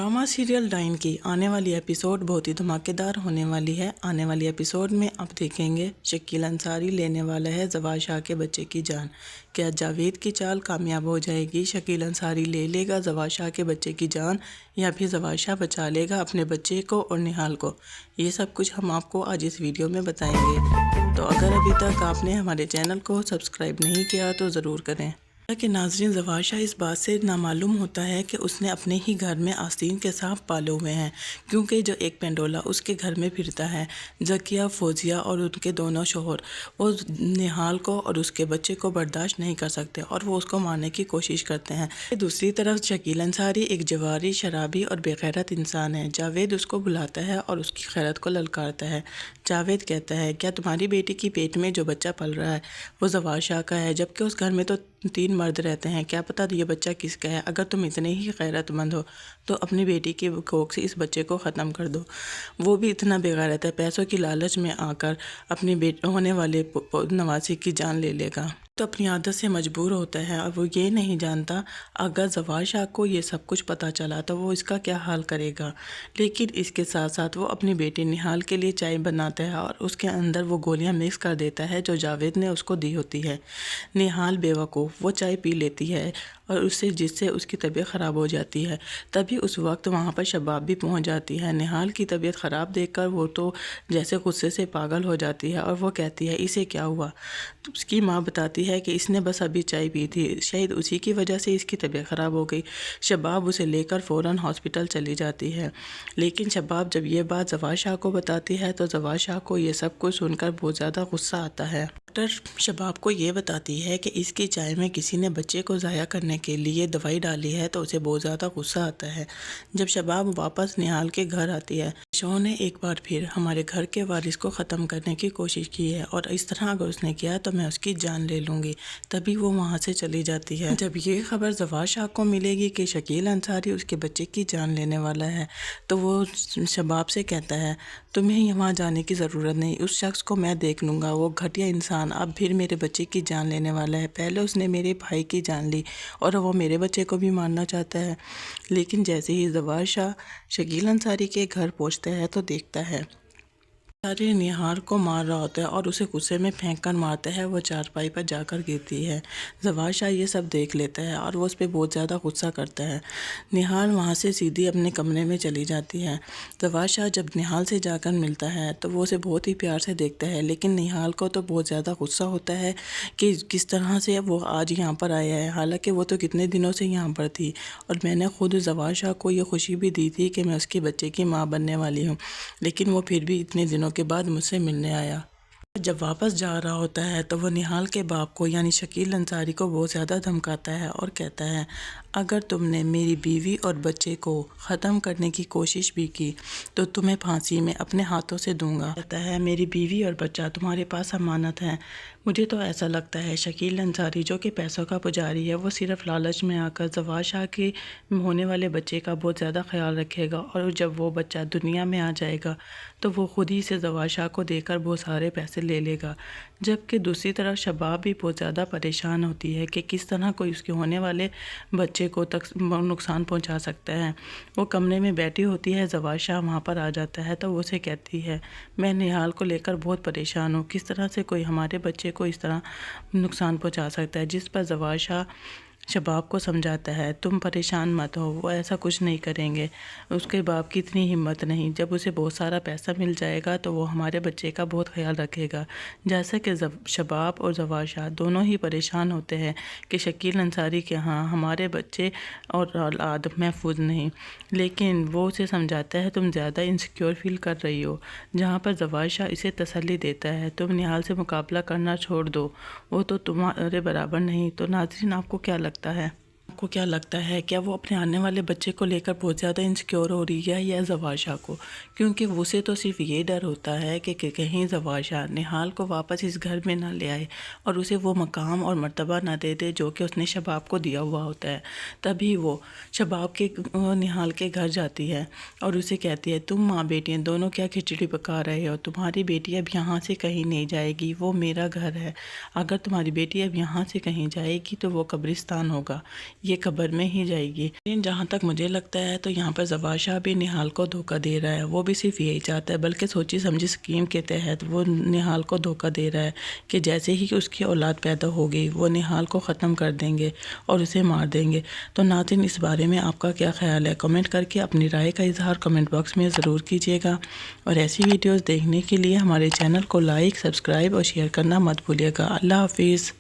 Drama serial dine की आने वाली एपिसोड बहुत ही धमाकेदार होने वाली है। आने वाली एपिसोड में आप देखेंगे शकील अंसारी लेने वाला है जवाद शाह के बच्चे की जान। क्या जावेद की चाल कामयाब हो जाएगी? शकील अंसारी ले लेगा जवाद शाह के बच्चे की जान या फिर जवाद शाह बचा लेगा अपने बच्चे को और निहाल को? ये सब कुछ हम आपको आज इस वीडियो में बताएंगे। तो अगर अभी तक आपने हमारे चैनल को सब्सक्राइब नहीं किया तो ज़रूर करें। कि नाज़रीन, जवाद शाह इस बात से नामालूम होता है कि उसने अपने ही घर में आस्तीन के सांप पाले हुए हैं, क्योंकि जो एक पेंडोला उसके घर में फिरता है, जकिया, फौजिया और उनके दोनों शोहर वो निहाल को और उसके बच्चे को बर्दाश्त नहीं कर सकते और वो उसको मारने की कोशिश करते हैं। दूसरी तरफ शकील अंसारी एक जवारी, शराबी और बेगैरत इंसान है। जावेद उसको बुलाता है और उसकी खैरत को ललकारता है। जावेद कहता है, क्या तुम्हारी बेटी की पेट में जो बच्चा पल रहा है वो जवाद शाह का है, जबकि उस घर में तो 3 मर्द रहते हैं। क्या पता ये बच्चा किसका है? अगर तुम इतने ही गैरतमंद हो तो अपनी बेटी की कोख से इस बच्चे को ख़त्म कर दो। वो भी इतना बेगैरत है, पैसों की लालच में आकर अपनी होने वाले नवासी की जान ले लेगा। तो अपनी आदत से मजबूर होता है और वो ये नहीं जानता अगर जवाद शाह को ये सब कुछ पता चला तो वो इसका क्या हाल करेगा। लेकिन इसके साथ साथ वो अपनी बेटी निहाल के लिए चाय बनाता है और उसके अंदर वो गोलियां मिक्स कर देता है जो जावेद ने उसको दी होती है। निहाल बेवकूफ़ वो चाय पी लेती है और जिससे उसकी तबीयत ख़राब हो जाती है। तभी उस वक्त वहाँ पर शबाब भी पहुँच जाती है। निहाल की तबीयत ख़राब देखकर वो तो जैसे गुस्से से पागल हो जाती है और वो कहती है, इसे क्या हुआ? तो उसकी माँ बताती है कि इसने बस अभी चाय पी थी, शायद उसी की वजह से इसकी तबीयत ख़राब हो गई। शबाब उसे लेकर फ़ौरन हॉस्पिटल चली जाती है। लेकिन शबाब जब ये बात जवाद शाह को बताती है तो जवाद शाह को ये सब कुछ सुनकर बहुत ज़्यादा गुस्सा आता है। डॉक्टर शबाब को ये बताती है कि इसकी चाय में किसी ने बच्चे को ज़ाया करने के लिए दवाई डाली है, तो उसे बहुत ज़्यादा गुस्सा आता है। जब शबाब वापस निहाल के घर आती है, शो ने एक बार फिर हमारे घर के वारिस को ख़त्म करने की कोशिश की है और इस तरह अगर उसने किया तो मैं उसकी जान ले लूँगी। तभी वो वहाँ से चली जाती है। जब ये खबर जवाद शाह को मिलेगी कि शकील अंसारी उसके बच्चे की जान लेने वाला है तो वो शबाब से कहता है, तुम्हें वहाँ जाने की ज़रूरत नहीं, उस शख्स को मैं देख लूँगा। वो घटिया इंसान अब फिर मेरे बच्चे की जान लेने वाला है। पहले उसने मेरे भाई की जान ली और वो मेरे बच्चे को भी मारना चाहता है। लेकिन जैसे ही जवाद शाह शकील अंसारी के घर पहुँचता है तो देखता है सारी निहार को मार रहा होता है और उसे गुस्से में फेंक कर मारता है। वो चारपाई पर जाकर गिरती है। जवाद शाह ये सब देख लेता है और वो उस पर बहुत ज़्यादा गुस्सा करता है। निहाल वहाँ से सीधी अपने कमरे में चली जाती है। जवाद शाह जब निहाल से जाकर मिलता है तो वो उसे बहुत ही प्यार से देखता है, लेकिन निहाल को तो बहुत ज़्यादा गुस्सा होता है कि किस तरह से वो आज यहाँ पर आया है, हालाँकि वो तो कितने दिनों से यहाँ पर थी और मैंने खुद जवाद शाह को ये खुशी भी दी थी कि मैं उसके बच्चे की माँ बनने वाली हूँ, लेकिन वो फिर भी इतने दिनों के बाद मुझसे मिलने आया। जब वापस जा रहा होता है तो वो निहाल के बाप को यानी शकील अंसारी को बहुत ज़्यादा धमकाता है और कहता है, अगर तुमने मेरी बीवी और बच्चे को ख़त्म करने की कोशिश भी की तो तुम्हें फांसी में अपने हाथों से दूंगा। कहता है, मेरी बीवी और बच्चा तुम्हारे पास अमानत है। मुझे तो ऐसा लगता है शकील अंसारी जो कि पैसों का पुजारी है, वो सिर्फ लालच में आकर जवाद शाह के होने वाले बच्चे का बहुत ज़्यादा ख्याल रखेगा और जब वो बच्चा दुनिया में आ जाएगा तो वो खुद ही से जवाद शाह को देकर बहुत सारे पैसे ले लेगा। जबकि दूसरी तरफ शबाब भी बहुत ज़्यादा परेशान होती है कि किस तरह कोई उसके होने वाले बच्चे को तक नुकसान पहुंचा सकता है। वो कमरे में बैठी होती है, जवाद शाह वहाँ पर आ जाता है तो वो उसे कहती है, मैं निहाल को लेकर बहुत परेशान हूँ, किस तरह से कोई हमारे बच्चे को इस तरह नुकसान पहुँचा सकता है। जिस पर जवाद शाह शबाब को समझाता है, तुम परेशान मत हो, वो ऐसा कुछ नहीं करेंगे, उसके बाप की इतनी हिम्मत नहीं, जब उसे बहुत सारा पैसा मिल जाएगा तो वो हमारे बच्चे का बहुत ख्याल रखेगा। जैसा कि शबाब और जवाद शाह दोनों ही परेशान होते हैं कि शकील अंसारी के यहाँ हमारे बच्चे और औलाद महफूज नहीं, लेकिन वो उसे समझाता है, तुम ज़्यादा इनसिक्योर फील कर रही हो। जहाँ पर जवाद शाह इसे तसल्ली देता है, तुम निहाल से मुकाबला करना छोड़ दो, वो तो तुम्हारे बराबर नहीं। तो नाज़रीन, आपको क्या लगता है? आपको क्या लगता है, क्या वो अपने आने वाले बच्चे को लेकर बहुत ज़्यादा इनसिक्योर हो रही है या जवाद शाह को? क्योंकि उसे तो सिर्फ ये डर होता है कि कहीं जवाद शाह निहाल को वापस इस घर में ना ले आए और उसे वो मकाम और मर्तबा ना दे दे जो कि उसने शबाब को दिया हुआ होता है। तभी वो शबाब के निहाल के घर जाती है और उसे कहती है, तुम माँ बेटियाँ दोनों क्या खिचड़ी पका रहे हो? तुम्हारी बेटी अब यहाँ से कहीं नहीं जाएगी, वो मेरा घर है। अगर तुम्हारी बेटी अब यहाँ से कहीं जाएगी तो वो कब्रिस्तान होगा। یہ قبر میں ہی جائے گی۔ لیکن جہاں تک مجھے لگتا ہے تو یہاں پر زوال شاہ بھی نہال کو دھوکہ دے رہا ہے، وہ بھی صرف یہی چاہتا ہے، بلکہ سوچی سمجھی اسکیم کے تحت وہ نہال کو دھوکہ دے رہا ہے کہ جیسے ہی اس کی اولاد پیدا ہوگی وہ نہال کو ختم کر دیں گے اور اسے مار دیں گے۔ تو ناظرین، اس بارے میں آپ کا کیا خیال ہے؟ کمنٹ کر کے اپنی رائے کا اظہار کمنٹ باکس میں ضرور کیجیے گا، اور ایسی ویڈیوز دیکھنے کے لیے ہمارے چینل کو لائک، سبسکرائب اور شیئر کرنا مت بھولیے گا۔ اللہ حافظ۔